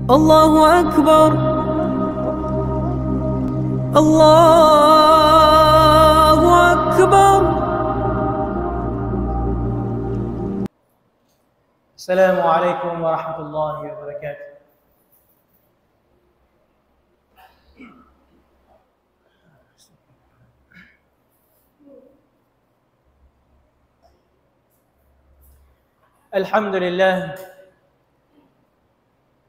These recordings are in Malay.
الله أكبر الله أكبر. السلام عليكم ورحمة الله وبركاته. الحمد لله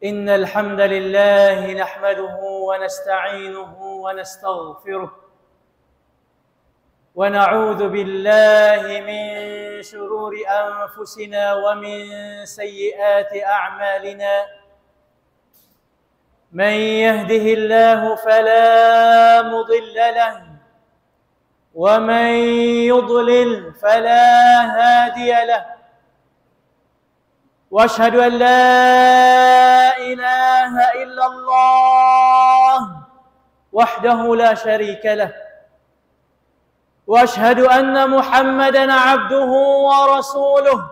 إن الحمد لله نحمده ونستعينه ونستغفره ونعوذ بالله من شرور أنفسنا ومن سيئات أعمالنا من يهده الله فلا مضل له ومن يضلل فلا هادي له واشهد ان لا اله الا الله وحده لا شريك له واشهد ان محمدا عبده ورسوله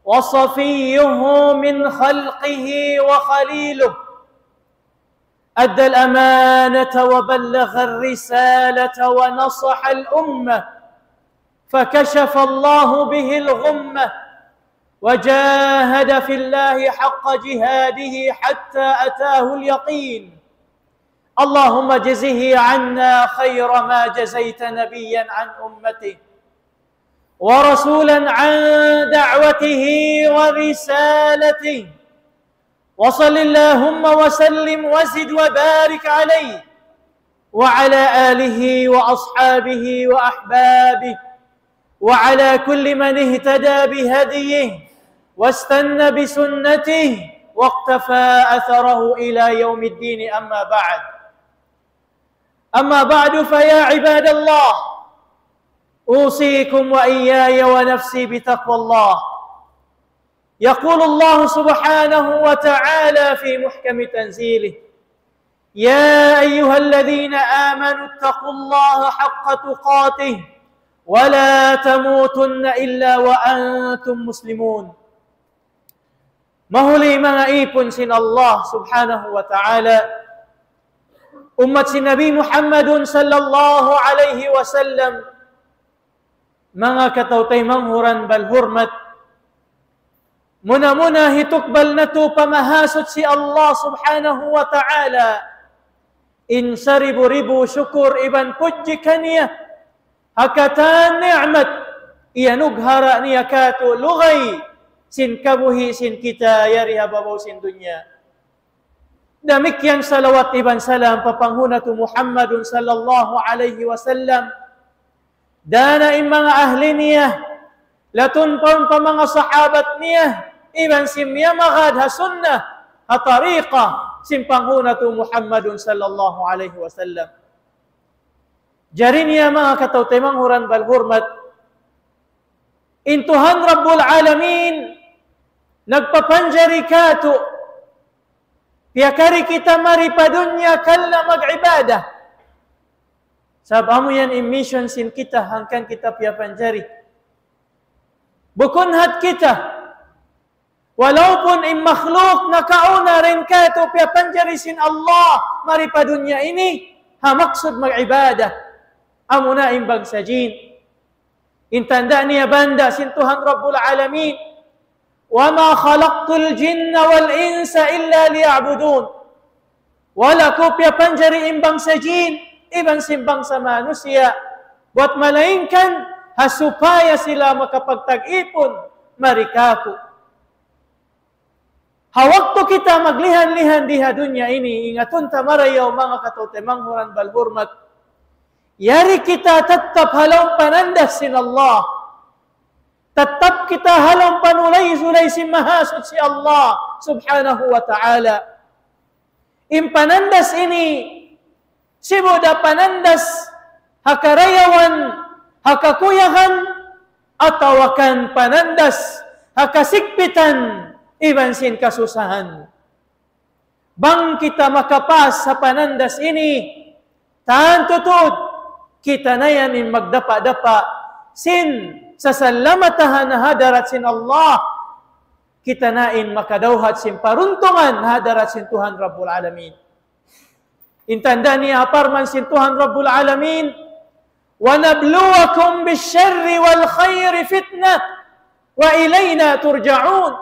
وصفيه من خلقه وخليله ادى الامانه وبلغ الرساله ونصح الامه فكشف الله به الغمه وجاهد في الله حق جهاده حتى أتاه اليقين اللهم جزه عنا خير ما جزيت نبيا عن أمته ورسولا عن دعوته ورسالته وصل اللهم وسلم وزد وبارك عليه وعلى آله وأصحابه وأحبابه وعلى كل من اهتدى بهديه واستنى بسنته واقتفى أثره إلى يوم الدين أما بعد فيا عباد الله أوصيكم وإياي ونفسي بتقوى الله يقول الله سبحانه وتعالى في محكم تنزيله يا أيها الذين آمنوا اتقوا الله حق تقاته ولا تموتن إلا وأنتم مسلمون. Mahuli mga ipon sin Allah subhanahu wa ta'ala, umat si Nabi Muhammadun sallallahu alayhi wa sallam, mga katautay manghuran bal hurmat, muna hitukbal na to pamahasot si Allah subhanahu wa ta'ala, insa ribu syukur iban puji kaniya, hakatan ni'mat, iyanughara niya kato lugay, sin kabuhi sin kita yariha babaw sin dunya. Demikian salawat iban salam papanghunatu Muhammadun sallallahu alaihi wasallam dana mga ahli niya latun pa mga sahabat niya iban simya magad ha sunnah ha tariqa sin panghunatu Muhammadun sallallahu alaihi wasallam. Jari niya mga katautay manghuran bal hurmat, intuhan Rabbul Alamin nagpapanjari kato piyakari kita mari padunya kalla mag-ibadah sabamo yan emission sin kita hangkan kita piyapanjari bukunhat kita walaupun makhluk na kauna rin kato piyapanjari sin Allah mari padunya ini ha maksud mag-ibadah amuna imbag sajin intanda niya banda sin Tuhan Rabbul Alamin وَمَا خَلَقْتُ الْجِنَّ وَالْإِنسَ إِلَّا لِيَعْبُدُونَ wala ko piyapanjari imbang sajin ibang simbang sa manusia buat malainkan hasupaya sila makapagtag-ipon marikaku. Hawakto kita maglihan-lihan diha dunya ini ingatun tamarayaw mga katote manghuran bal hurmat yari kita tetap halau panandas sin Allah tetap kita halau panulay-sulay sin mahasud si Allah subhanahu wa ta'ala. Impanandas ini sibuda panandas hakarayawan hakakuyahan atawakan panandas hakasikpitan iban sin kasusahan. Bang kita makapas sa panandas ini tantutud kita na yan magdapa-dapa sin sa salamatahan na hadarat sin Allah kita nain makadauhat sin paruntungan hadarat sin Tuhan Rabbul Alamin. Intanda niya aparman sin Tuhan Rabbul Alamin, wa nabluwakum bisyarri wal khairi fitnah wa ilayna turja'un.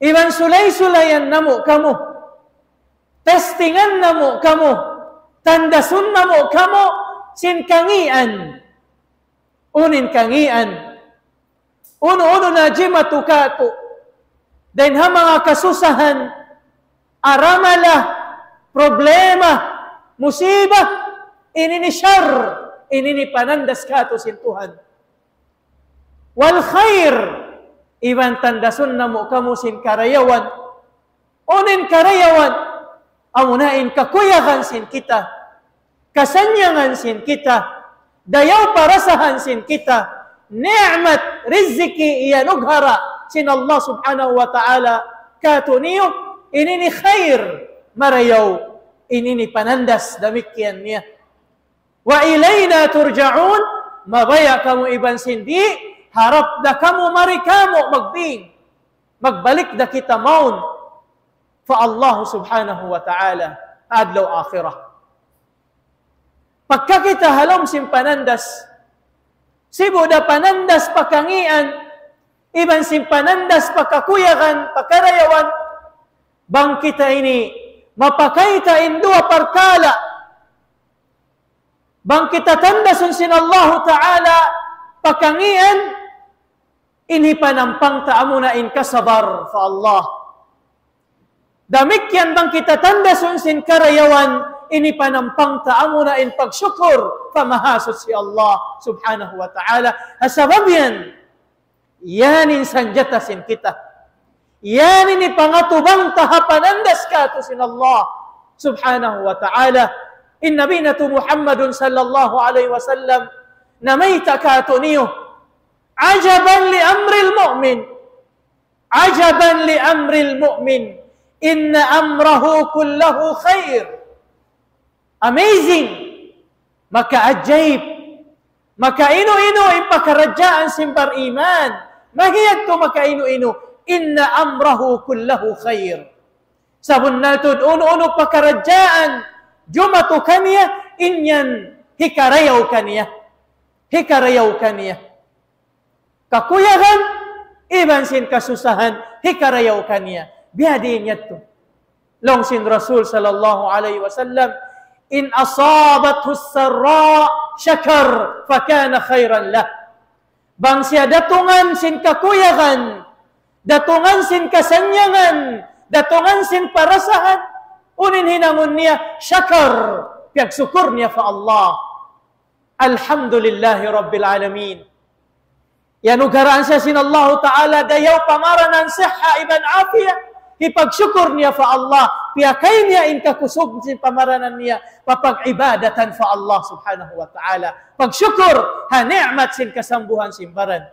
Iban sulay-sulayan namo kamu, testingan namo kamu, tandasun namo kamu sin kangian, unin kangian, uno-uno na jimatukatu, dan mga kasusahan, aramalah, problema, musibah, ini ni syar, ini ni panandas kato sin Tuhan. Wal khair, iban tandasun namo kamu sin karayawan, unin karayawan, amunain kakuyahan sin kita, kasanyangan sin kita, dayaw parasahan sin kita, ni'mat rizki iyanughara sin Allah subhanahu wa ta'ala katuniyo, ini ni khair marayaw, ini ni panandas damikian niya. Wa ilayna turja'un, mabaya kamu iban sindi, harap da kamu mari kamu magbing, magbalik da kita maun fa Allah subhanahu wa ta'ala adlaw akhirah. Pagka kita halom sin panandas, sibo da panandas pakangian, iban sin panandas pakakuyagan, pakarayawan, bang kita ini mapakaita indua parkala, bang kita tandasun sin Allah Ta'ala pakangian, ini panampang taamuna in kasabar fa Allah. Damikyan bang kita tandasun sin karayawan, ini panampang taamuna in pagsyukur fa mahasud si Allah subhanahu wa ta'ala. Asabab yan, yanin sanjata sin kita. Yanin ni pangatubang tahapanandas kato sin Allah subhanahu wa ta'ala. In nabinatu Muhammadun sallallahu alaihi wasallam na may takato niyo, ajaban li amril mu'min, ajaban li amril mu'min, inna amrahu kullahu khair. Amazing, maka ajaib, maka ino-ino ipakarajaan simbar iman, mahiyag to maka ino-ino, inna amrahu kullahu khair. Sabun natod uno-uno pakarajaan, jumatu kaniya, inyan hikarayaw kaniya, hikarayaw kaniya. Kakuyahan, iban sin kasusahan, hikarayaw kaniya. Biadin yato. Long sin Rasul sallallahu alaihi wasallam, in asabathu sarra syakar fakana khairan lah. Bang siya datungan sin kakuyahan, datungan sin kasanyangan, datungan sin parasahan, unin hinangon niya syakar, piag syukur niya fa Allah. Alhamdulillahi rabbil alamin. Yanugaraan siya sin Allah Ta'ala dayaw pamaranan siha iban afiyah, ipagsyukur niya fa Allah, piyakay niya in kakusog sin pamaranan niya, papag-ibadatan fa Allah subhanahu wa ta'ala. Pagsyukur, ha ni'mat sin kasambuhan simbaran.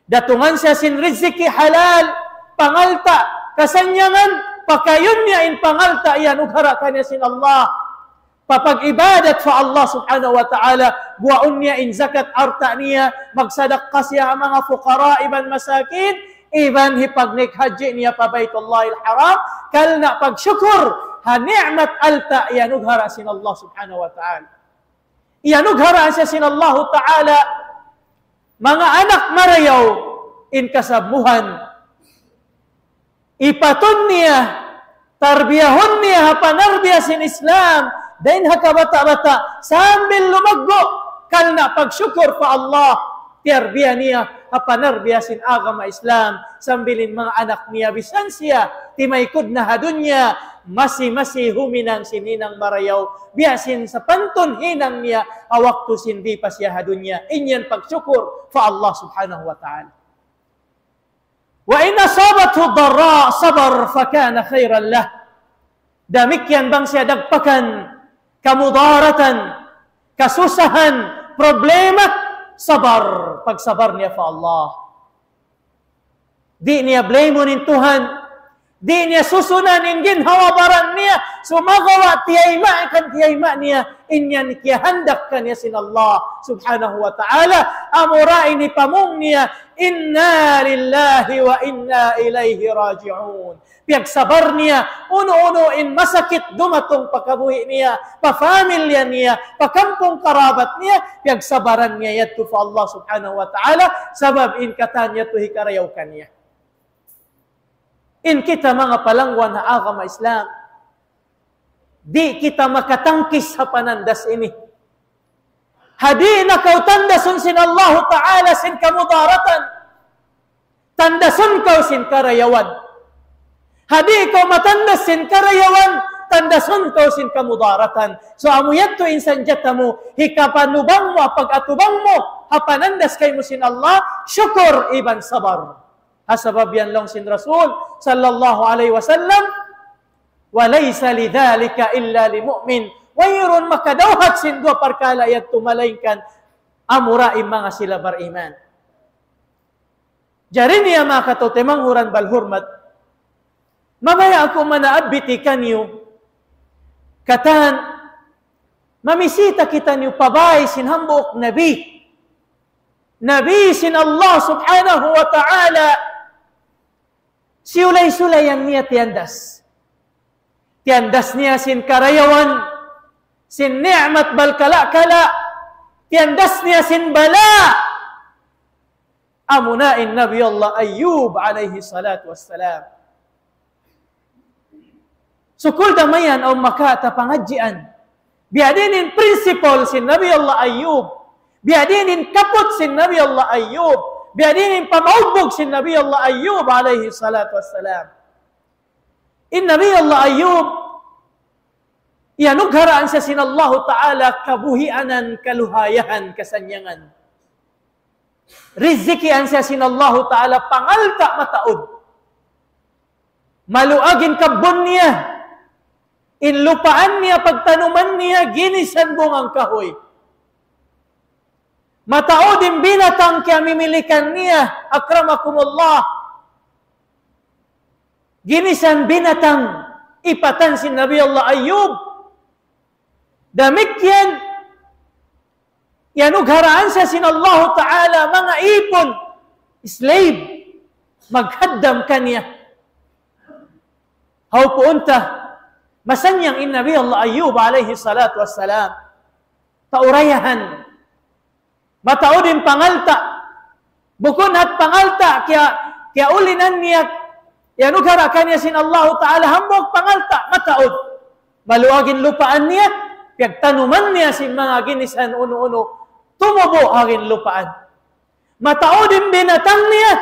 Datungan siya sin rizki halal, pangalta, kasanyangan, pakayon niya in pangalta, yanugara ka niya sin Allah. Papag-ibadat fa Allah subhanahu wa ta'ala, buwaon niya in zakat arta niya, magsadaqqa siya ang mga fuqara iban masakin, iban hipagnik haji niya pa Baitullahil Haram, kalna pagsyukur, ha ni'mat alta, yanughara sin Allah subhanahu wa ta'ala. Yanughara siya sin Allah ta'ala, mga anak marayaw, in kasabuhan, ipatun niya, tarbiyahon niya, hapanarbiya sin Islam, dahin hakabata-bata, sambil lumaggo, kalna pagsyukur pa Allah, tiyarbiya niya, hapanarbiya sin agama Islam, sambilin mga anak niya, bisan siya, timaykod na hadunya, masi-masi huminang sininang marayaw, biyasin sa pantun hinang niya, awaktu sindi pa siya hadunya, inyan pagsyukur pa Allah subhanahu wa ta'ala. Wa in asabathu darra sabar fakana khairan lah. Damikyan bang siya dagpakan, kamudaratan, kasusahan, problema, sabar, pagsabar niya fa Allah. Di niya blame nin Tuhan, Di niya susunanin ginhawabaran niya. Sumagawa tiyayma kan tiyayma niya. Inyan kiyahandak ka niya sin Allah subhanahu wa ta'ala. Amura ini pamung niya. Inna lillahi wa inna ilayhi raji'un. Piyagsabar niya. Uno-uno in masakit dumatong pagkabuhi niya. Pafamilya niya. Pakampong karabat niya. Piyagsabaran niya yadto fa Allah subhanahu wa ta'ala. Sabab in katanya to hikarayaw ka niya. In kita mga palangwan na agama Islam, di kita makatangkis sa panandas ini. Hadi na kau tandasun sin Allah Ta'ala sin kamudaratan. Tandasun kau sin karayawan. Hadi kau matandas sin karayawan, tandasun kau sin kamudaratan. So amuyat to insan jatamu, hikapanubang mo, pag-atubang mo, hapanandas kay mo sin Allah, syukur iban sabar. Hasabab yan lang sin Rasul sallallahu alaihi wasallam, walaysa lidhalika illa limu'min. Wayron makadawhat sin dua perkala yat tumalaikan amura mga sila beriman. Jari niya mga katotemang huran balhurmat, mamaya ako manaabiti kanyo, katan, mamisita kita niyo pabay sin hambok Nabi. Nabi sin Allah subhanahu wa ta'ala, siulay-sulayan niya tiyandas. Tiyandas niya sin karayawan, sin ni'mat balkala-kala, tiyandas niya sin bala. Amunain Nabi Allah Ayyub alaihi salatu wassalam. Sukul damayan o makata pangadjian. Biadinin principle sin Nabi Allah Ayyub. Biadinin kaput sin Nabi Allah Ayyub. Biadinin pamaubog sin Nabi Allah Ayyub alaihi salatu wassalam. In Nabi Allah Ayyub, iyanugharaan siya sin Allah Ta'ala kabuhianan, kaluhayahan, kasanyangan. Rizikian siya sin Allah Ta'ala pangalta mataod. Maluagin kabon niya. Inlupaan niya, pagtanuman niya, ginisan bungang kahoy. Mataodim binatang kaya mimilikan niya, akramakumullah. Ginisan binatang, ipatan si Nabi Allah Ayyub. Damikyan, yanugharaan siya sin Allah Ta'ala, mga ipon, slave, maghaddam kanya. Haw puunta, masanyang in Nabi Allah Ayyub alaihi salatu wassalam, taurayahan, mataodin pangalta, bukun at pangalta, kaya ulinan niya, yanugharakan niya sin Allah Ta'ala, hambog pangalta, mataod. Maluagin lupaan niya, piyagtanuman niya sin mga ginisan uno-uno, tumubo agin lupaan. Mataodin binatang niya,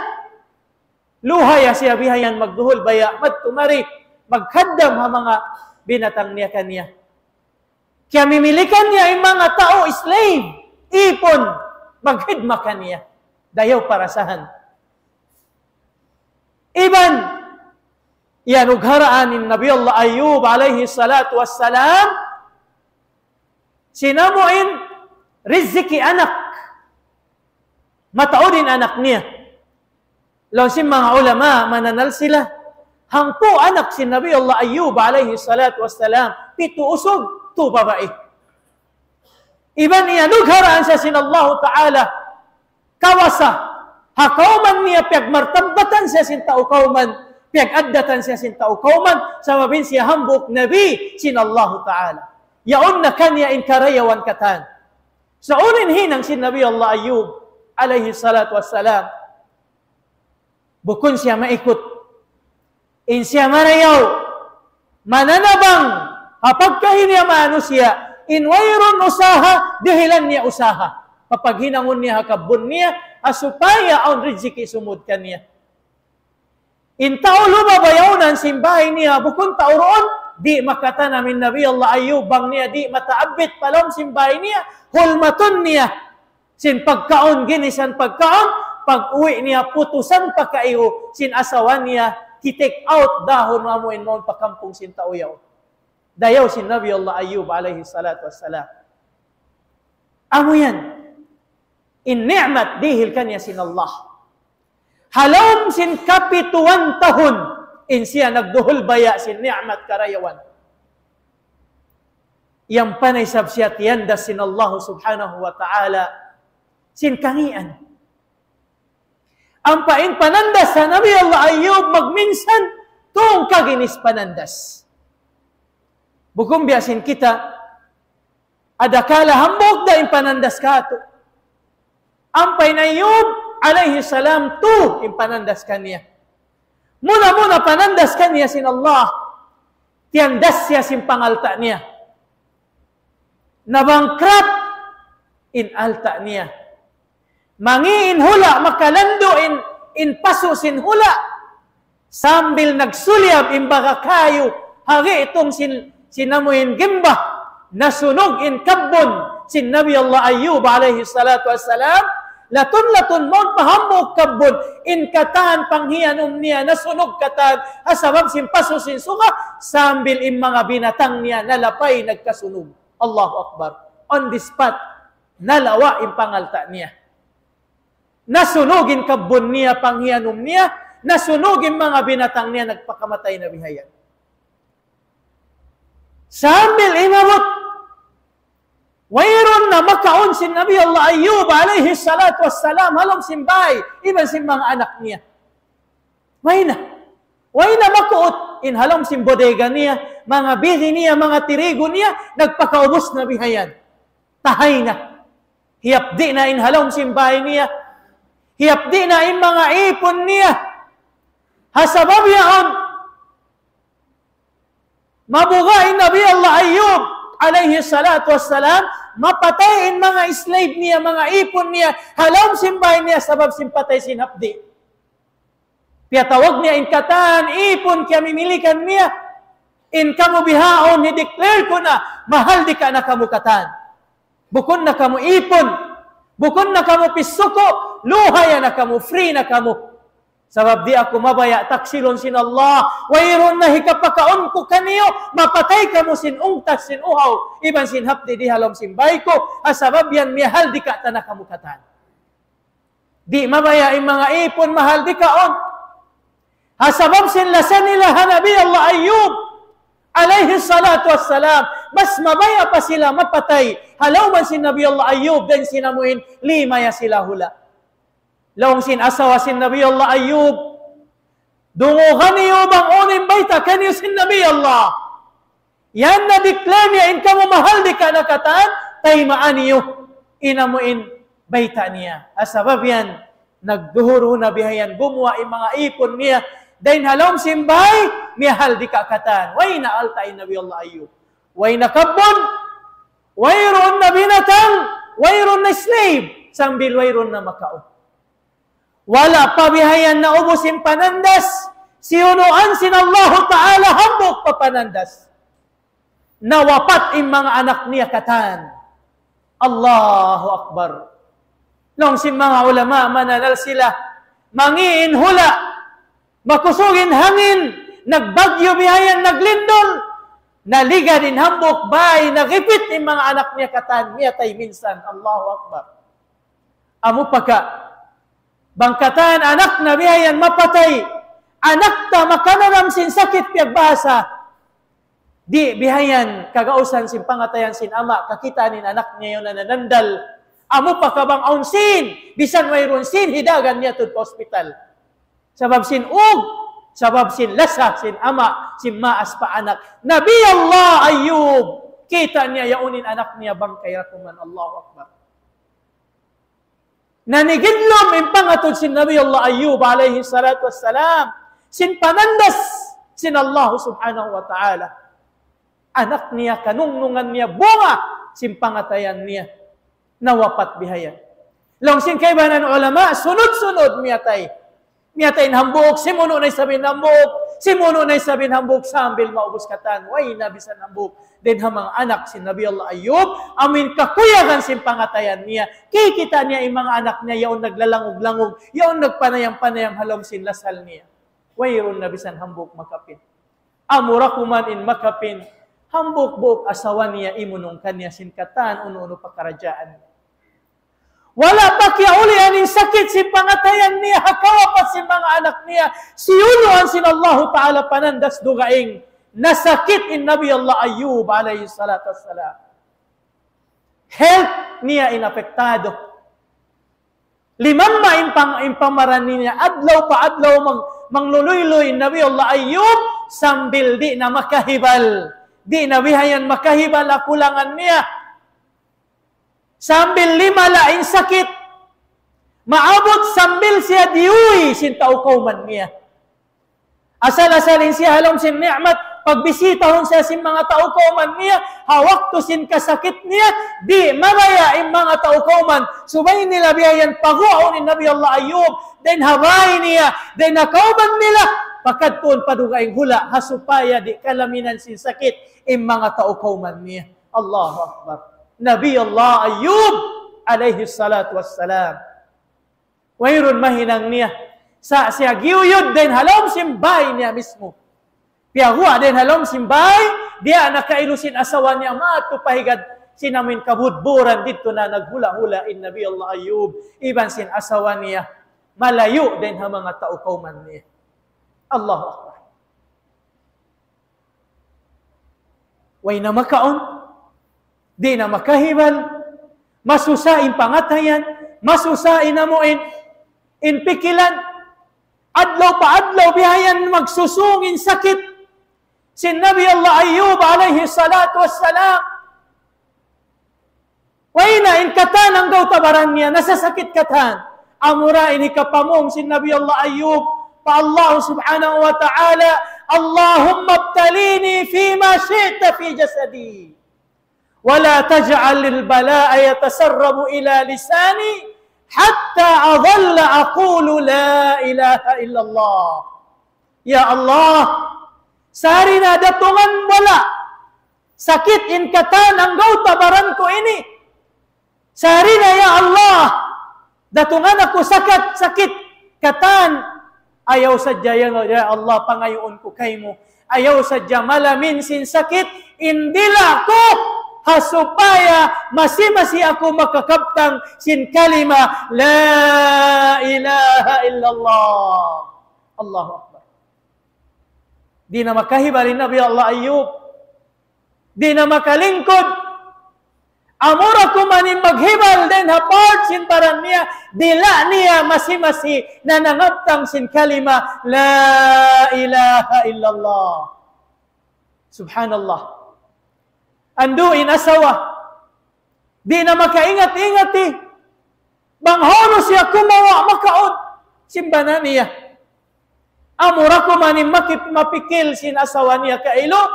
luhaya siya bihayan magduhol baya, magtumari, maghaddam ha mga binatang niya kanya. Kaya mimilikan niya ay mga tao, slave, ipon, maghidma kanya. Dayaw parasahan. Iban, yanugharaan ni Nabi Allah Ayyub alaihi salatu wassalam, sinamuin riziki anak. Mataodin anak niya. Lawan mga ulama, mananal sila. Hangpo anak si Nabi Allah Ayyub alaihi salatu wassalam, 7 usog, 2 babae. Iban niya, nugharaan siya sin Allah Ta'ala, kawasa, hakauman niya, piyagmartabatan siya sin tao kauman, piyag-addatan siya sin tao kauman, sa mabin siya hambuk Nabi sin Allah Ta'ala. Yaon na kanya in karayawan katan. Sa unin hinang sin Nabi Allah Ayyub, alaihi salatu wassalam, bukun siya maikot, in siya marayaw, mananabang, hapagkahin niya manusia, in wayron usaha, dihilan niya usaha. Kapag hinangon niya hakabun niya, asupaya ang riziki sumud ka niya. In tao lumabayawnan simbahay niya, bukun tao roon, di makata namin Nabi Allah Ayyub, bang niya di mataabit palom simbahay niya, hulmatun niya, sin pagkaon, ginisan pagkaon, pag-uwi niya, putusan pagkaiho, sin asawan niya, ki-take out dahon mamuin mo pakampong sin tauyaw. Dayaw sin Nabi Allah Ayyub alaihi salatu wassalam. Amo yan. In ni'mat dihil kanya sin Allah. Halom sin 7 tahun in siya nagduhol baya sin ni'mat karayawan. Yang panay sab siya tiyanda sin Allah subhanahu wa ta'ala sin kangian. Ang pain panandas sa Nabi Allah Ayub magminsan tung kaginis panandas. Bukum biasin kita ada kala hambog da in panandas kato. Ang pain Ayub alaihi salam tu in panandas kaniya. Muna panandas kaniya sin Allah. Tiyandas siya sin pangalta niya. Nabangkrap in alta niya. Mangiin hula, makalando in paso sin hula. Sambil nagsulyab in baka kayo, hari itong sinamuin gimba, nasunog in kabbon, sin Nabi Allah Ayub alaihi salatu wassalam, latun mon pahambog kabbon, in katan panghiyanom niya, nasunog katan, asabab sin paso sin suka, sambil in mga binatang niya, nalapay nagkasunog. Allahu Akbar. On the spot, nalawa in pangalta niya. Nasunugin kabon niya, panghiyanom niya, nasunugin mga binatang niya, nagpakamatay na bihayan. Sambil inabot, wayron na makaon si Nabi Allah Ayub alaihi salatu wassalam, halong simbay, iban si mga anak niya. Way na makuot, in halong sin bodega niya, mga bihi niya, mga tirigo niya, nagpakaubos na bihayan. Tahay na. Hiyapdi na in halong simbay niya, hiyapdi na in mga ipon niya. Hasabab yaon, mabugain Nabi Allah Ayub, alayhi salatu wassalam, mapatayin mga slave niya, mga ipon niya, halong simbay niya, sabab simpatay sinapdi. Kaya tawag niya, in katan, ipon, kaya mimilikan niya, in kamu bihaon, i-declare ko na, mahal di ka na kamu katan. Bukon na kamu ipon, bukon na kamu pisuko, luhaya na kamu, free na kamu. Sabab di ako mabaya, taksilon sin Allah, wayron na hikapakaon ko kaniyo, mapatay kamu sin ungtas, sin uhaw, iban sin hapdi di halom sin bayko, asabab yan, mihal di ka na kamu katan. Di mabaya, in mga ipon, mahal di kaon. Hasabab sinlasan nila Nabi Allah Ayub alaihi salatu wassalam, mas mabaya pa sila mapatay. Halaw man sin Nabi Allah Ayub, dan sinamuin, lima ya sila hula. Lawang sin asawa sin Nabi Allah Ayub, dunguhan niyo bang unin baita kanyo sin Nabi Allah. Yan na declare niya, in kamo mahal di ka nakatan, taymaan niyo, inamuin baita niya. Asabab yan, nagduhuro na bihayan, bumuha yung mga ipon niya, dahin halom simbay, mihal di kakatan. Way na altay Nabi Allah Ayub. Way na kabon, wayron na binatang, wayron na slave, sambil wayron na makaon. Wala pa bihayan na ubos yung panandas, siunuan sin Allah Ta'ala hambok pa panandas. Nawapat yung mga anak niya katan. Allahu Akbar. Long sin mga ulama, mananal sila, mangiin hula, makusugin hangin, nagbagyo bihayan, naglindol, naliga din hambok bay, nagipit yung mga anak niya katan, niya tay minsan. Allahu Akbar. Amo pagka, bangkatan, anak na bihayan, mapatay, anak ta, makananam sin sakit piagbasa, di bihayan, kagausan sin pangatayan sin ama, kakita nin anak niya yun na nanandal, amo pa kabang aunsin, bisan mayroon sin, hidagan niya to hospital. Sabab sin sabab sin lasa, sin ama, sin maas pa anak. Nabi Allah Ayub, kita niya yaunin anak niya bangkay rakuman. Allahu Akbar. Nanigidlom impangatod sin Nabi Allah Ayub alayhi salatu wassalam, sin panandas sin Allah subhanahu wa ta'ala. Anak niya, kanungnungan niya, bunga, sin pangatayan niya. Nawapat bihayan. Long sin kaibanan ulama, sunod-sunod miyatay. Miyatay hambuk, simuno na sabihin hambuk, simuno na sabihin hambuk, sambil maubos katan, way nabisan hambuk. Then hamang anak si Nabi Allah Ayub, amin kakuyagan sin pangatayan niya. Kikita niya yung mga anak niya, yaon naglalangog-langog, yaon nagpanayang-panayang halom sin lasal niya. Wayron nabisan hambuk makapin. Amurakuman in makapin, hambuk buok asawa niya imunong kanya sin katan, uno-uno pakarajaan. Wala pa kaya uli aning sakit si pangatayan niya, hakawapat si mga anak niya. Siyunuan sin Allah Ta'ala panandas dugaing. Nasakit in Nabi Allah Ayub alayhi salatu wassalam. Health niya inapektado. Limang impamaran niya, adlaw pa adlaw manglululoy Nabi Allah Ayub, sambil di na makahibal. Di na bihayan makahibal akulangan niya. Sambil 5 laing sakit, maabot sambil siya diuy sintao kauman niya. Asal-asalin siya halom sin ni'mat, pagbisitahon siya sin mga tao kauman niya, hawak to sin kasakit niya, di mamaya in mga tao kauman, subay nila biyayan paguaw ni Nabi Allah Ayub, then habay niya, then nakauman nila, pakadtuon padugaing hula, hasupaya di kalaminan sin sakit in mga tao kauman niya. Allahu Akbar. Nabi Allah Ayub alaihi salatu wassalam. Wairun mahinang niya. Sa siya giyuyod din halom simbay niya mismo. Piyahua din halom simbay. Dia nakailusin asawa niya matupahigad sinamin kabudburan dito na naghula-hula in Nabi Allah Ayub. Iban sin asawa niya. Malayo din ha mga tao kauman niya. Allahu Akbar. Way na makaon. Di na makahibal, masusain pangatayan, masusain amuin, inpikilan, adlaw pa adlaw bihayan magsusungin sakit. Sin Nabi Allah Ayub alayhi salatu wassalam, wayna in katan ang daw tabaran niya, nasasakit katan. Amura ini kapamong sin Nabi Allah Ayub, pa Allah subhanahu wa ta'ala, Allahumma abtalini fima syi'ta fi jasadi. ولا تجعل البلاء يتسرب إلى لساني حتى أظل أقول لا إله إلا الله. يا الله, sarina datungan wala sakit in katan ang gautabaran ko ini. Sarina ya Allah, datungan ako sakit katan. Ayaw sadya ya Allah, pangayoon ko kay mo. Ayaw sadya malamin sin sakit, indila ko hasupaya masi ako makakaptang sin kalima la ilaha illallah. Allahu Akbar. Di na makahibalin Nabi Allah Ayub. Di na makalingkod. Amura ko manin maghibal din hapart sin paran niya. Dila niya masi na nangaptang sin kalima la ilaha illallah. Subhanallah. Anduin asawa. Di na makaingat-ingat eh. Banghono siya kumawa makaod. Simbana niya. Amura ko manin mapikil sin asawa niya kailo.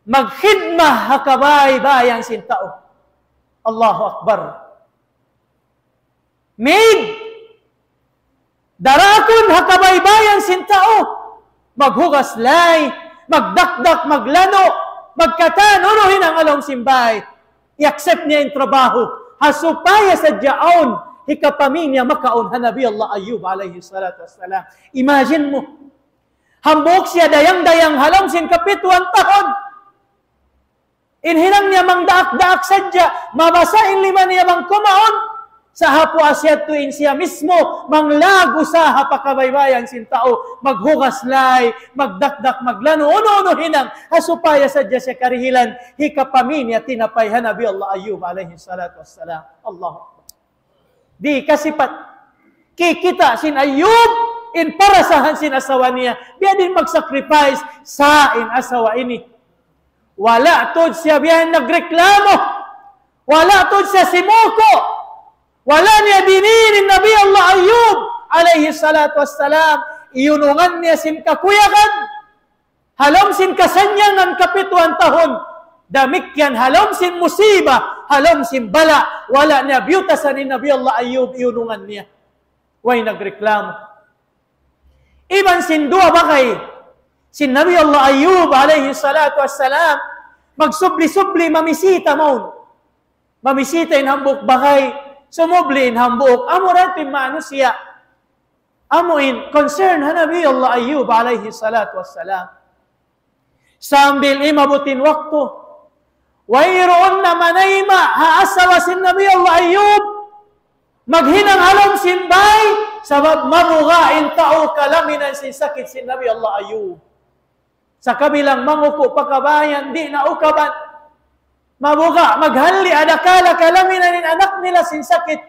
Maghidmah hakabay bayang sin tao. Allahu Akbar. Maid. Darakon hakabay bayang sin tao. Maghugas lay. Magdakdak maglano. Magkatan, unuhin ang along simbay. I-accept niya yung trabaho. Hasupaya sa diyaon, hikapamin niya makaon Nabi Allah Ayub alayhi salatu wassalam. Imagine mo, hambok siya dayang-dayang halong sin kapituan tahon. Inhinang niya mang daak-daak sadya, mabasain 5 niya mang kumaon. Sa hapo asya tuin siya mismo, manglago sa hapakabaybayan sin tao, maghugas lay, magdakdak, maglano, uno-uno hinang, hasupaya sadya siya karihilan, hikapamin niya tinapay Nabi Allah Ayub alayhi salatu wassalam. Allah. Di kasipat, kikita sin Ayub, in parasahan sin asawa niya, biya din mag-sacrifice sa in asawa ini. Wala tod siya biya nagreklamo, wala tod siya simuko, wala niya dininin Nabi Allah Ayub alayhi salatu wassalam. Iyunungan niya sin kakuyakan. Halom sin kasanyangan kapituan tahon. Damikyan halom sin musiba. Halom sin bala. Wala niya biyutasan ni Nabi Allah Ayub. Iyunungan niya. Way nagreklamo. Iban sin dua bakay. Sin Nabi Allah Ayub alayhi salatu wassalam. Magsubli-subli mamisita mo. Mamisita in hambuk bakay. Sumublin hambuk, amuratin manusia. Amuin, concern Nabi Allah Ayub alayhi salatu wassalam. Sambil imabutin waktu, wayroon na manayma, haasawa sin Nabi Allah Ayub, Maghinang halom sinbay, sabab mamugain tao kalaminan sin sakit sin Nabi Allah Ayub. Sa kabilang manguko pagkabayan, di na ukaban. Mabuga, maghali, adakala kalaminan in anak nila sin sakit.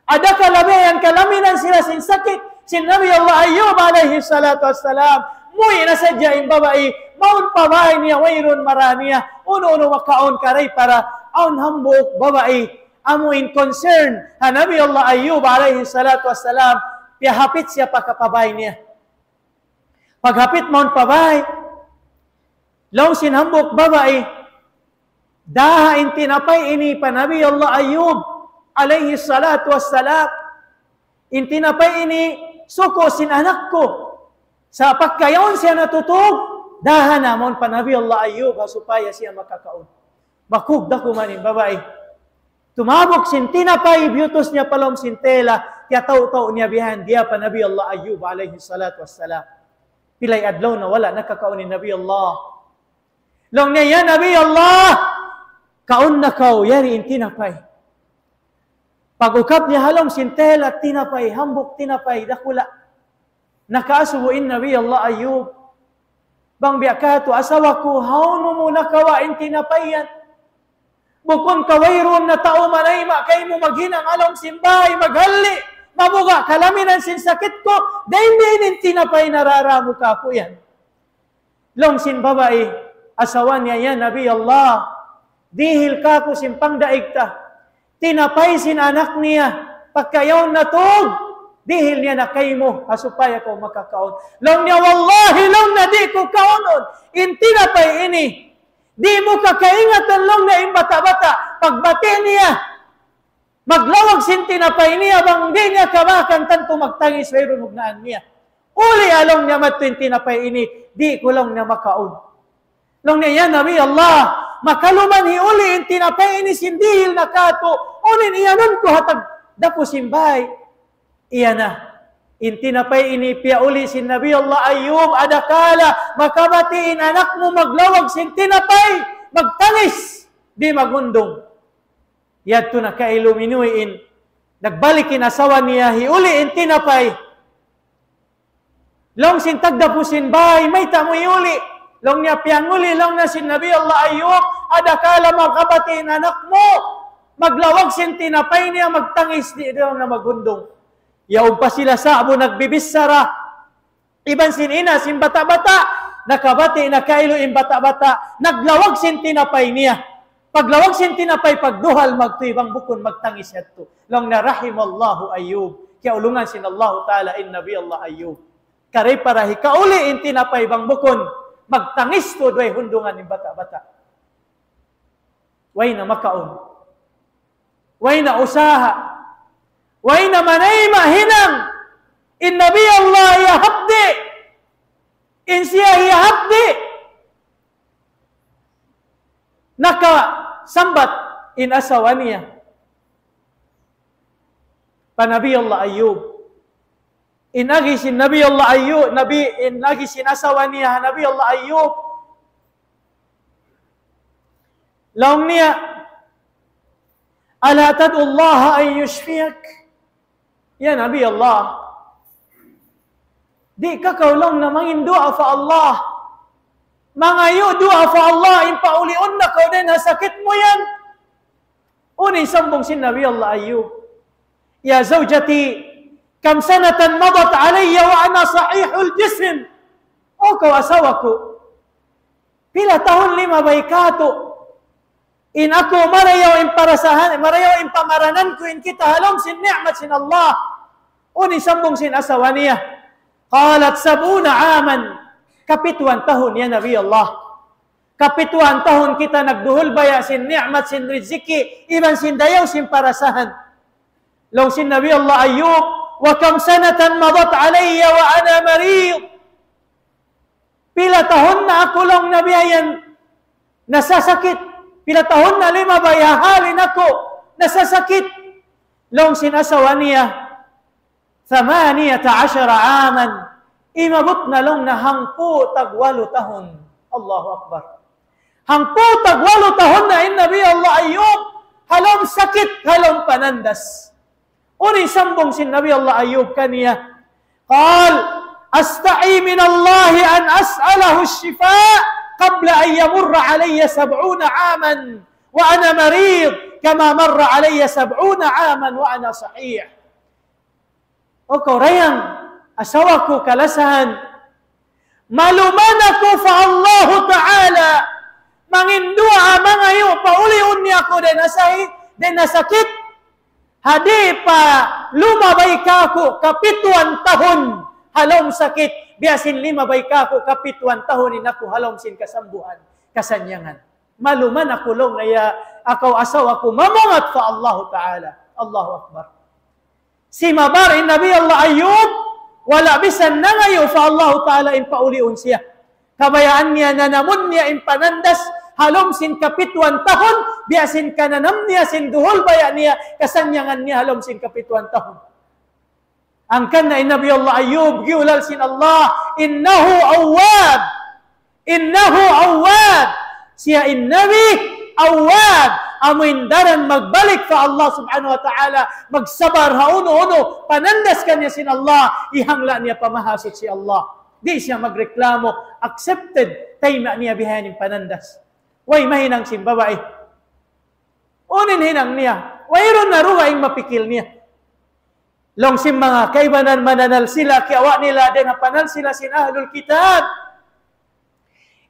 Adakala bayan kalaminan sila sin sakit. Sin Nabi Allah Ayub alaihi salatu wassalam. Muy nasadya in babae, maun pabay niya, wairun maraniya. Uno-uno makaon karay para aun hambuk babae. Amo in concern, ha Nabi Allah Ayub alaihi salatu wassalam, piyahapit siya pagkapabay niya. Paghapit maun pabay, law sinhambok babae, daha in tinapay ini pa Nabi Allah Ayub alaihi salatu wassalam, in tinapay ini, suko sin anak ko. Sa pagkayon siya natutog, daha namon pa Nabi Allah Ayub, supaya siya makakaon. Bakug dako man in babae. Tumabok sin tinapay, biutos niya palom sin tela, kaya tao-tao niya bihan, dia pa Nabi Allah Ayub alaihi salatu wassalam. Pilay adlaw na wala nakakaon ni Nabi Allah. Long niya, ya Nabi Allah, kaon na kao, yari in tinapay. Pag-ukap niya halom sin tela, tinapay, hambok tinapay, dakula. Nakaasubuin Nabi Allah Ayub. Bang biyakato, asawa ko, hauno mo nakawain tinapayan. Bukon kawayron na tao manayma kay mo maghinang alom simbay, maghali, mabuga, kalaminan sin sakit ko, dahin tinapay nararamo ka ko yan. Long sin babae, asawa niya yan, Nabi Allah, dihil ka ko sin pangdaig ta, tinapay sin anak niya, pagkayaw na tog, dihil niya na kay mo, asupaya ko makakaon. Long niya, wallahi, long na di ko kaonon, in tinapay ini, di mo kakaingatan lang na yung bata-bata. Pagbati niya, maglawag sin tinapay niya, bang di niya kamakan tanto magtangis, mayroon hugnaan niya. Uli along niya matuin tinapay ini, di ko lang niya makaon. Long niya, Nabi Allah, makaluman hiuli yung tinapay ini, sindihil na kato, unin iyanon ko hatag, dapo simbay. Iya na. In tinapay ini piauli sin Nabi Allah Ayub, adakala makabatiin anak mo maglawag sin tinapay, magtangis, di magundong. Yadto na kailuminuin, nagbalikin asawa niya, hiuli in tinapay. Long sin tagdapusin bay, may tamo hiuli. Long niya pianguli, long na sin Nabi Allah Ayub, adakala makabatiin anak mo, maglawag sin tinapay niya, magtangis, di daw na magundong. Yaon pa sila sa abo nagbibisara. Iban sin ina, sin bata-bata. Nakabati, nakailo in bata-bata. Naglawag sin tinapay niya. Paglawag sin tinapay, pagduhal, magtuibang bukon, magtangis yato. Long na rahimallahu Ayub. Kaya ulungan sin Allah Ta'ala in Nabi Allah Ayub. Karay para hikauli in tinapay bang bukon, magtangis to do'y hundungan in bata-bata. Way na makaon. Way na usaha. Way na manay mahinang in Nabi Allah yahabdi in siya yahabdi nakasambat in asawa niya pa Nabi Allah Ayub inagi sin Nabi Allah Ayub inagi sin asawa niya Nabi Allah Ayub laong niya ala tad'u Allah an yushfiyak. Ya Nabi Allah, di ka kaulong na mangin dua fa Allah. Mangayo dua fa Allah, impauli-on na kau din, sakit mo yan. Unin sambong sin Nabi Allah Ayub. Ya zawjati, kam sanatan madat alayya wa ana sahihul jism. O kau asawa ko, pila tahun 5 baikato. In ako marayaw in parasahan, marayaw in pamaranan ko in kita halom sin ni'mat sin Allah. Uni sambong sin asawa niya. Qalat 70 aman. Kapituan tahun ya Nabi Allah. Kapituan tahun kita nagduhul baya sin ni'mat sin rizki, iban sin dayaw sin parasahan. Long sin Nabi Allah Ayub, wa kam sanatan madat alayya wa ana marid. Pila tahun na ako lang nabiyayan nasasakit. Pila tahun na 5 bayahalin ako, nasasakit. Long sinasawa niya, 18 aman, imabot na long na 18 tahun. Allahu Akbar. 18 tahun na in Nabi Allah Ayub, halom sakit, halom panandas. Unin sambung sin Nabi Allah Ayub kaniya. Qal, asta'i min Allah an as'alahu ash-shifa' qabla an yamurra alayya 70 aman wa ana marid kama marra alayya 70 aman wa ana sahih. O kaurayang asawa ko kalasahan, maluman ako fa Allah Ta'ala, mangindua mangayo pauliun niya ako den nasakit, hadi pa lumabay ka ako kapituan tahon halom sakit, biasin limabay ka ako kapituan tahon inako halom sin kasambuhan, kasanyangan. Maluman ako long naya akaw asawa ko mamangat fa Allah Ta'ala. Allahu Akbar. Si mabarin Nabi Allah Ayub, wala bisan nangayo fa Allah Ta'ala in pauliun siya. Kabayaan niya na namun niya in panandas, halom sin kapituan tahon, biasin kananam niya sin duhol baya niya, kasanyangan niya halom sin kapituan tahon. Ang kana in Nabi Allah Ayub, giulal sin Allah, innahu awwab. Innahu awwab. Siya in Nabi awwab. Amuindaran magbalik ka Allah subhanahu wa ta'ala, magsabar hauno-uno, panandas kanya sin Allah, ihangla niya pamahasot si Allah. Di siya magreklamo, accepted, tayma niya bihanin panandas. Way mahinang sin babae. Unin hinang niya, wayron na ruwaing mapikil niya. Long sin mga kaibanan mananal sila, kiawa nila din panal sila sin ahlul kitab.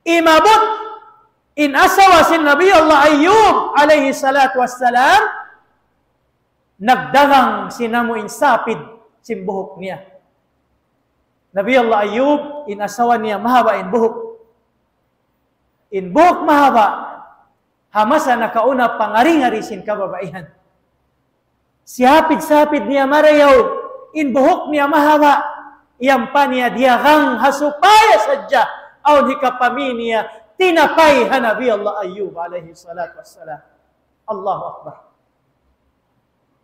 Imabot, in asawa sin Nabi Allah Ayub alaihi salatu wassalam, nagdagang sinamo insapid sin buhok niya. Nabi Allah Ayub, in asawa niya mahaba in buhok. In buhok mahaba, hamasa nakauna pangari-ngari sin kababaihan. Sihapid-sapid niya marayaw, in buhok niya mahaba, iyang pa niya diyagang hasupaya sadya, aw hikapami niya, tinapay ha Nabi Allah Ayub alaihi salatu wassalam. Allahu Akbar.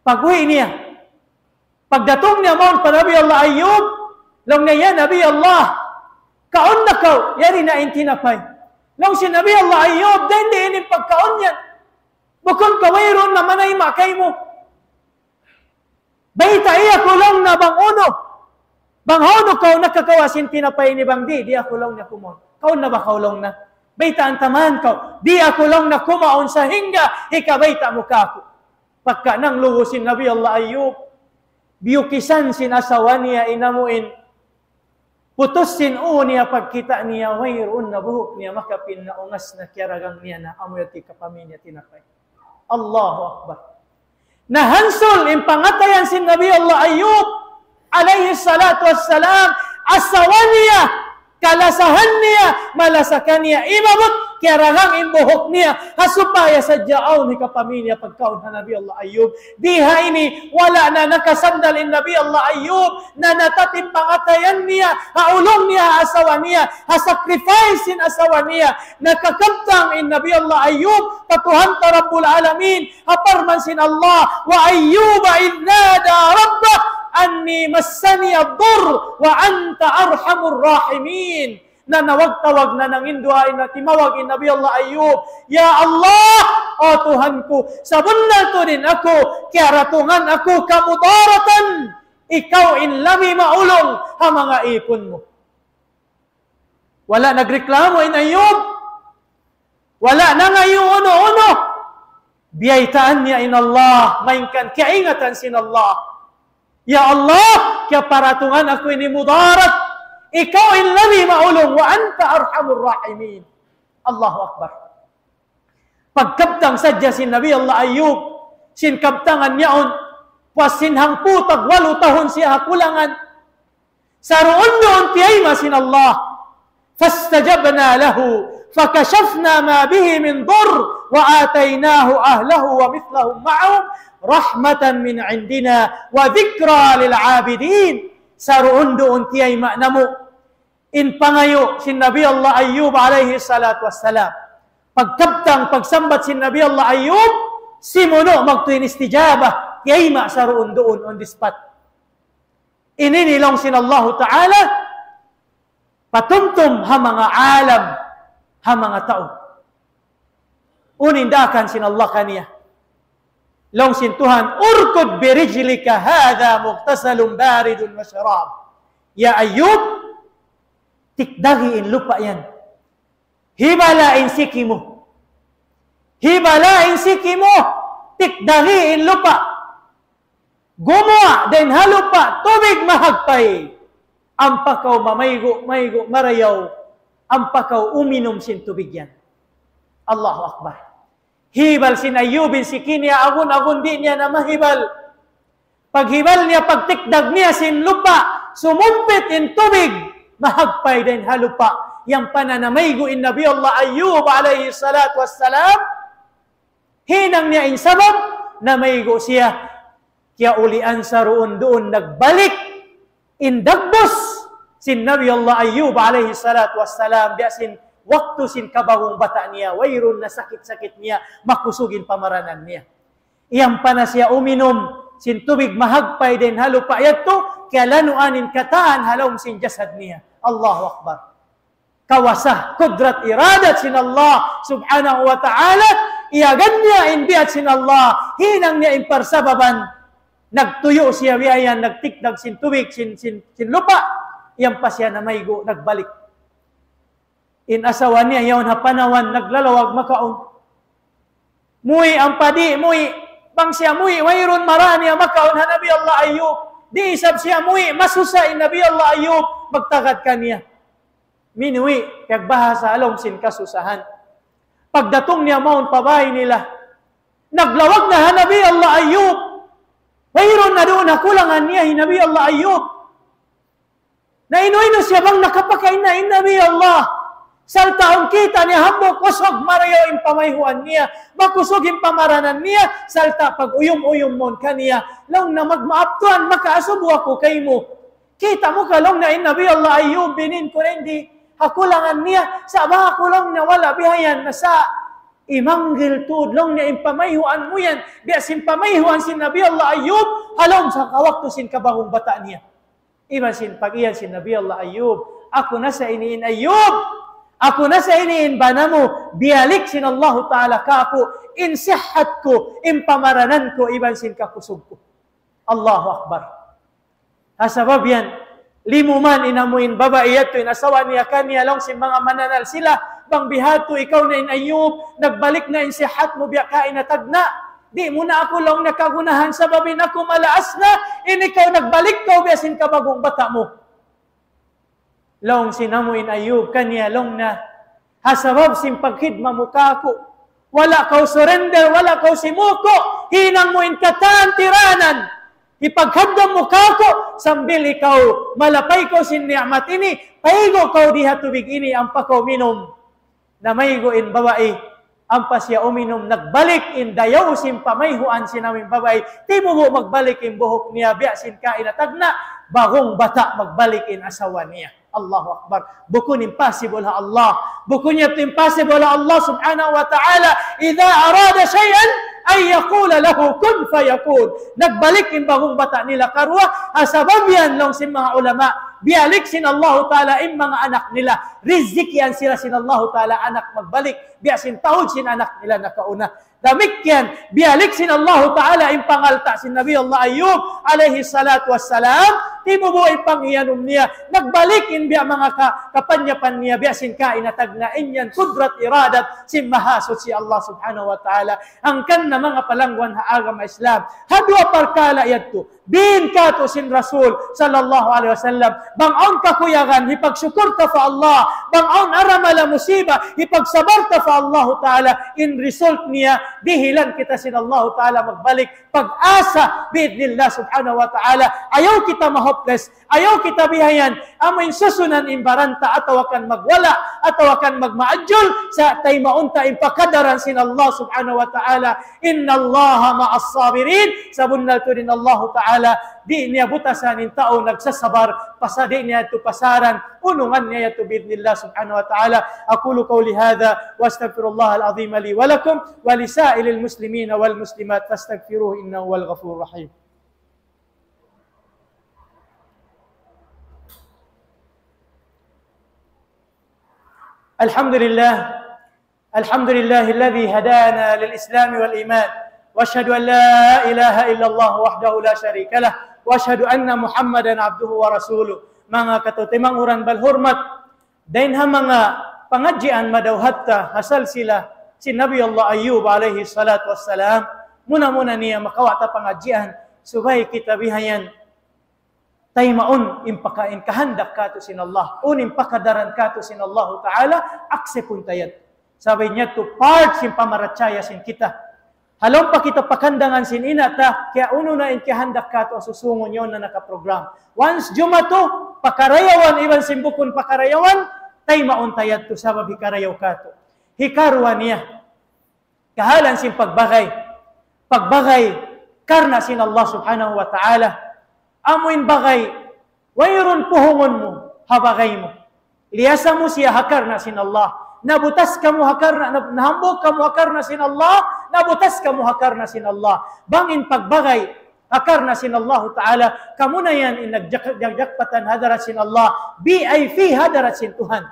Pag-uwi niya, pagdatong niya maun pa Nabi Allah Ayub, long na yan Nabi Allah, kaon na kaw, yari na in tinapay. Long si Nabi Allah Ayub, hindi inin pagkaon yan. Bukod kawayron na manay makay mo. Baita iya kulong na banguno. Banguno kaw nakakawasin tinapay ni Bangdi, di ako long na kumon. Kaon na ba kaulong na? Baita ang taman ko, di ako lang na kumaon sa hingga, ikabaita mo ka ako. Pagka nang luhusin Nabi Allah Ayub, biyukisan sin asawa niya inamuin, putos sin niya pagkita niya, wayroon na buhok niya, makapin na ungas na kiaragang niya na amuyati kapami niya tinapay. Allahu Akbar. Nahansol in pangatayan sin Nabi Allah Ayub, alayhi salatu wassalam, asawa niya, kalasahan niya, malasakan niya, imabot, kiaragang imbuhok niya, hasupaya sa diyaaw ni kapamilya pagkaon na Nabi Allah Ayub. Diha ini, wala na nakasandal in Nabi Allah Ayub, na natatim pangatayan niya, haulong niya, asawa niya, hasacrifice in asawa niya, nakakabtang in Nabi Allah Ayub, patuhan ta Rabbul Alamin, haparman sin Allah, wa Ayyuba idnada Rabbah, anni massani ad-dur wa anta arhamur rahimin. Na nawag-tawag na nanginduhain na timawag in Nabi Allah Ayub, ya Allah, o Tuhan ko, sabunal to din ako, kaya ratungan ako kamudaratan, ikaw in lami maulong ha mga ipon mo. Wala nagreklamo in Ayub, wala na ngayon uno-uno, biyaitaan niya in Allah, mainkan, kaya ingatan sin Allah. Ya Allah, kaya paratungan ako ini mudarat, ikaw in lami maulong wa anta arhamur rahimin. Allahu Akbar. Pagkabtang sadya sin Nabi Allah Ayub, sin kabtangan niyaon, pasinhang putag 8 tahon siya hakulangan. Saroon doon tiyayma sin Allah. Fastajabna lahu, fakashafna ma bihi min dur, wa atainahu ahlahu wa mithlahum ma'ahum, rahmatan min indina, wa dhikra lil abidin. Saroon doon tiyayma namo. In pangayo sin Nabi Allah Ayub alaihi salatu wassalam. Pagkabtang pagsambat sin Nabi Allah Ayub, simuno magtuin istijabah, yayma sa roon doon on the spot. Ininilong sin Allah Ta'ala, patumtum ha mga alam, ha mga tao. Unindakan sin Allah kaniya. Long sintuhan, urkud birijlika hadha mughtasalun baridun wa syarab. Ya Ayub, tikdahiin lupa yan. Hibalain siki mo. Hibalain siki mo. Tikdahiin lupa. Gumawa din halupa, tubig mahagpay. Ampakaw mamaygo, marayaw. Ampakaw uminom sin tubig yan. Allahu Akbar. Hibal sin Ayubin siki niya, agun-agun di niya na mahibal. Paghibal niya, pagtikdag niya sin lupa, sumumpit in tubig, mahagpay din halupa. Yang pananamaygo in Nabi Allah Ayub alayhi salatu wassalam, hinang niya in sabab, na maygo siya, kaya ulian sa roon doon nagbalik, in dagbos, sin Nabi Allah Ayub alayhi salatu wassalam, biasin, waktu sin kabagong bata niya, wayrun na sakit-sakit niya, makusugin pamaranan niya. Iyang pana siya uminom, sin tubig mahagpay din halupa yato, kaya lanuanin kataan halawm sin jasad niya. Allahu Akbar. Kawasah, kudrat iradat sin Allah subhanahu wa ta'ala, iyagan niya inbiat sin Allah, hinang niya imparsababan, nagtuyo siya biyayan, nagtikdag sin tubig, sin lupa, iyang pa siya na maygo, nagbalik. In asawa niya, yawn hapanawan, naglalawag makaon. Muy ang padi, muy, bang siya muy, mayroon marani ang makaon, ha Nabi Allah Ayub. Di isab siya muy, masusa in Nabi Allah Ayub, magtagad ka niya. Minuwi, kag bahasa along sin kasusahan. Pagdatong niya maun pabay nila, naglawag na ha Nabi Allah Ayub. Mayroon na doon, nakulangan niya, hi Nabi Allah Ayub. Na ino-ino siya bang nakapakain na in Nabi Allah. Saltaon kita niya, hambok kusog marayo in pamayhuan niya, makusog in pamaranan niya, salta pag uyom-uyom mon kaniya, long na magmaaptuan, makaasubo ako kay mo. Kita mo ka long na in Nabi Allah Ayub, binin ko hindi, hakulangan niya, sa mga kulang na wala bihayan, na sa imanggil tudlong na in pamayhuan mo yan, biasin pamayhuan sin Nabi Allah Ayub, halong sa kawakto sin kabagong bata niya. Iba sin pag-iyan sin Nabi Allah Ayub, ako na sa iniin Ayub, ako na sa iniin banamu, bialik sin Allah Ta'ala ka ako, in sihat ko, in pamaranan ko, iban sin kakusog ko. Allahu Akbar. Asabab yan, limuman inamuin babae yato, inasawa niya kaniya lang sin mga mananal sila, bang bihato, ikaw na in Ayub, nagbalik na in sihat mo, biya ka inatagna. Di mo na ako lang nakagunahan, sababin ako malaas na, in ikaw nagbalik ka, biyasin ka bagong bata mo. Long sinamuin Ayub, kaniya long na, hasabab sin paghidma mo kako, wala kaw surrender, wala kaw simuko, hinang mo in katan tiranan, ipaghabdam mo kako, sambil ikaw, malapay ko sin ni'mat ini, paigo kaw diha tubig ini, ang pakaw minom, na maygo in babae, ang pasya uminom, nagbalik in dayaw sin pamayhuan sinaming babae, timuho magbalik in buhok niya, biya sin kain at tagna, bagong bata magbalik in asawa niya. Allahu Akbar. Bukun impossible ha Allah. Bukun niya impossible ha Allah subhanahu wa ta'ala. Idha arada shay'an, ay yakula lahu kun fayakun. Nagbalik in bagong bata nila karwa. Asabab yan lang sin mga ulama. Bialik sin Allah ta'ala in mga anak nila. Rizki yan sila sin Allah ta'ala anak magbalik. Biya sin tahod sin anak nila nakauna. Damik yan. Bialik sin Allah ta'ala in pangalta sin Nabi Allah Ayub alayhi salatu wassalam. Timubo ipanghiyanom niya. Nagbalik in biya mga kapanyapan niya. Biya sin kainatag na inyan. Kudrat iradat sin mahasot si Allah subhanahu wa ta'ala. Ang kan na mga palangwan haagam Islam. Hadwa parkala yadto. Bin kato sin Rasul sallallahu alaihi wasallam. Bangaon kakuyagan. Hipagsyukur ta fa Allah. Bangaon aramala musiba. Hipagsabar ta fa Allah ta'ala. In result niya, dihilan kita sin Allah ta'ala magbalik. Pag-asa biidnillah subhanahu wa ta'ala. Ayaw kita mahopeless. Ayaw kita bihayan. Amoy susunan imbaranta ataw akan magwala. Ataw akan magmaadjol. Sa tay maunta impakadaran sin Allah subhanahu wa ta'ala. Inna Allah ma'as sabirin. Sabunnal to din Allah ta'ala. Di niya butasan in tao nagsasabar. Pasadi niya ito pasaran. Unungan niya ito biidnillah subhanahu wa ta'ala. Aqulu qawli hadha. Wa astaghfirullah al-azim li walakum. Wa lisa'ilil muslimina wal muslimat. Fastaghfiruhu innahu wal ghafurur rahim. الحمد لله الذي هدانا للإسلام والإيمان وأشهد أن لا إله إلا الله وحده لا شريك له وأشهد أن محمدا عبده ورسوله. Mga katutimanguran balhurmat, dain ha mga pengajian madawhatta hasal sila si Nabi Allah Ayyub alaihi salatu wassalam. Muna-muna niya makawata pengajian supaya kita bihayan tay maun impakain kahandak kato sin Allah, impakadaran kato sin Allah Ta'ala, aksepun tayat. Sabi niya to part sin pamaratsaya sin kita. Halong pa kita pakandangan sin inata, kaya uno na inkihandak kato susungon yon na nakaprogram. Once Jumato, pakarayawan, iban simbukon pakarayawan, tay maun tayat to sabab hikarayaw kato. Hikarwa niya. Kahalan sin pagbagay karna sin Allah subhanahu wa ta'ala. Amuin bagay, wayron puhungon mo, habagay mo. Iliyasa mo siya hakarna sin Allah. Nabutas ka mo hakarna, nahambog ka mo hakarna sin Allah, nabutas ka mo hakarna sin Allah. Bangin pagbagay, hakarna sin Allah Ta'ala, kamu na yan inagjakpatan hadarat sin Allah, VIP hadarat sin Tuhan.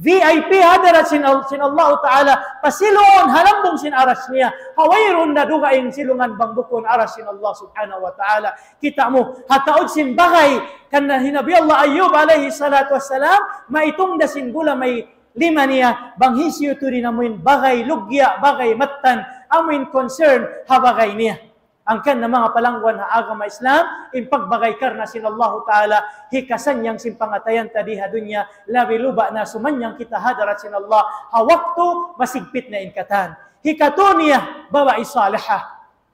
VIP hadarat sin Allah Ta'ala, pasiluon halambong sin aras niya, hawayron na dugain silungan bangbukon aras sin Allah Subhanahu wa Ta'ala. Kita mo, hataod sin bagay, kana hinabi Allah Ayyub alaihi salatu wassalam, maitong da sin gula may lima niya, banghisyo to rin amuin bagay lugya, bagay matan, amuin concern, habagay niya. Ang kan na mga palangwan na agama Islam, impagbagay karna sin Allah Ta'ala, hikasan niyang simpangatayan tadiha dunya, labi luba na sumanyang kita hadarat sin Allah, hawakto masigpit na inkatan. Hikato niya, babae salihah,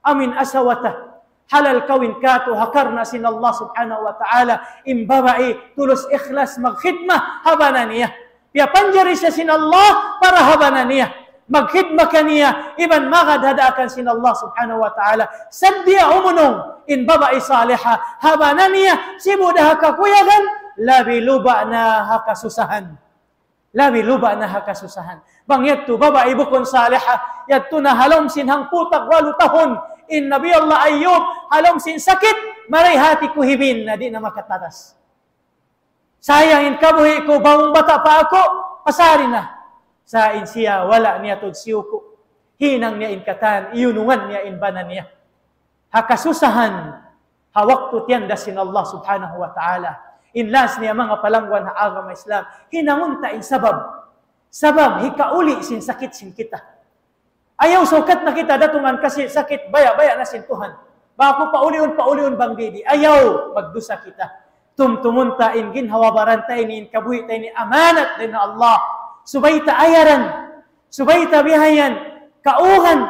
amin asawata, halal kawin kato, hakarna sin Allah Subhanahu wa Ta'ala, imbabae, tulos ikhlas, magkhidmah, habana niya. Pia panjari siya sin Allah para habanan niya. Magkhidma ka niya, iban magadhadaakan sin Allah subhanahu wa ta'ala. Saddiya umunong, in babae saliha, habanan niya, simudah kakuyagan, labi luba na hakasusahan. Labi luba na hakasusahan. Bang yadto, babae bukon saliha, yadto na halom sin hang putak 8 tahon, in Nabi Allah Ayyub, halom sin sakit, maray hati kuhibin na di na makatatas. Sayangin kabuhi ko, bawang bata pa ako, pasari na. Sain siya, wala niya tudsiyo ko. Hinang niya inkatan, iyunungan niya inbanan niya. Hakasusahan, hawak to tiyanda sin Allah subhanahu wa ta'ala. Inlas niya mga palangwan na agama Islam, hinangunta in sabab. Sabab, hikauli sin sakit sin kita. Ayaw sukat na kita datungan kasi sakit, baya-baya na sin Tuhan. Bako paulion bang bidi. Ayaw, magdusa kita. Tumtumunta in ginhawabaran tayo ni kabuhi tayo ni amanat din na Allah. Subayta ayaran, subayta bihayan, kauhan,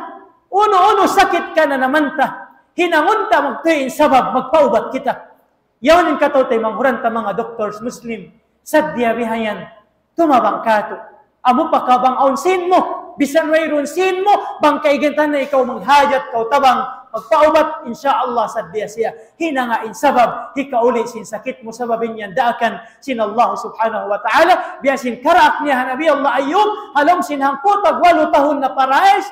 uno-uno sakit ka na namanta, hinangunta magtuyin sabab, magpaubat kita. Yaw nin kataw tayo manghuranta mga doctors, Muslim, sadya bihayan, tumabang kato. Amo pa ka bang aunsin mo, bisan mayroon sin mo, bang kaigantan na ikaw maghajat, kau tabang, magpaubat, insyaallah sadya siya. Hinangain sabab, hikauli sin sakit mo sababin yan, daakan sin Allah subhanahu wa ta'ala, biyasin karak niya Nabi Allah Ayyub, halom sin hangputag 8 tahon na parais,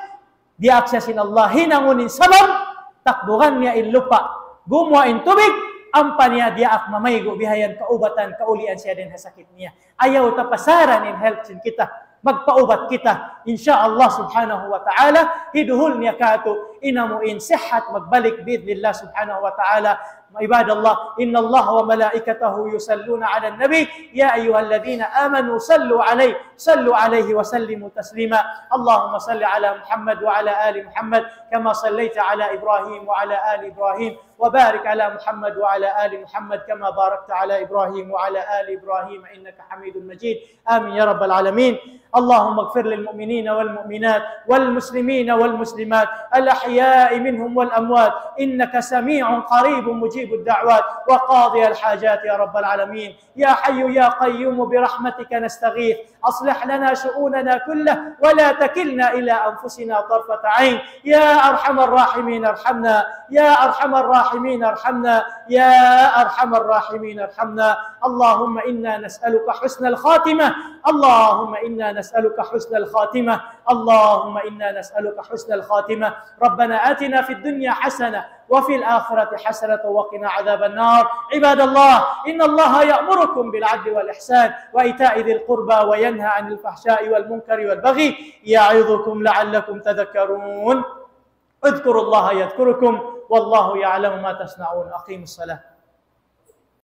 diak siya sin Allah, hinangunin sabab, takbuhan niya in lupa, gumuha in tubig, ampan niya diak mamaygo, bihayan kaubatan, kaulian siya din sakit niya. Ayaw tapasaran in health sin kita, magpaubat kita, insyaallah subhanahu wa ta'ala, hiduhul niya kato, inamuin sihat, magbalik bidnillah subhanahu wa ta'ala. عباد الله إن الله وملائكته يصلون على النبي يا أيها الذين آمنوا صلوا عليه وسلموا تسليما اللهم صل على محمد وعلى آل محمد كما صليت على إبراهيم وعلى آل إبراهيم وبارك على محمد وعلى آل محمد كما باركت على إبراهيم وعلى آل إبراهيم إنك حميد مجيد آمين يا رب العالمين اللهم اغفر للمؤمنين والمؤمنات والمسلمين والمسلمات الأحياء منهم والأموات إنك سميع قريب مجيب الدعوات وقاضي الحاجات يا رب العالمين يا حي يا قيوم برحمتك نستغيث أصلح لنا شؤوننا كله ولا تكلنا إلى أنفسنا طرفة عين يا أرحم الراحمين ارحمنا يا أرحم الراحمين ارحمنا يا أرحم الراحمين ارحمنا اللهم إنا نسألك حسن الخاتمة اللهم إنا نسألك حسن الخاتمة اللهم إنا نسألك حسن الخاتمة ربنا آتنا في الدنيا حسنة وفي الآخرة حسنة وقنا عذاب النار عباد الله إن الله يأمركم بالعدل والإحسان وإيتاء ذي القربى وينهى عن الفحشاء والمنكر والبغي يعظكم لعلكم تذكرون اذكروا الله يذكركم والله يعلم ما تصنعون. أقيموا الصلاة.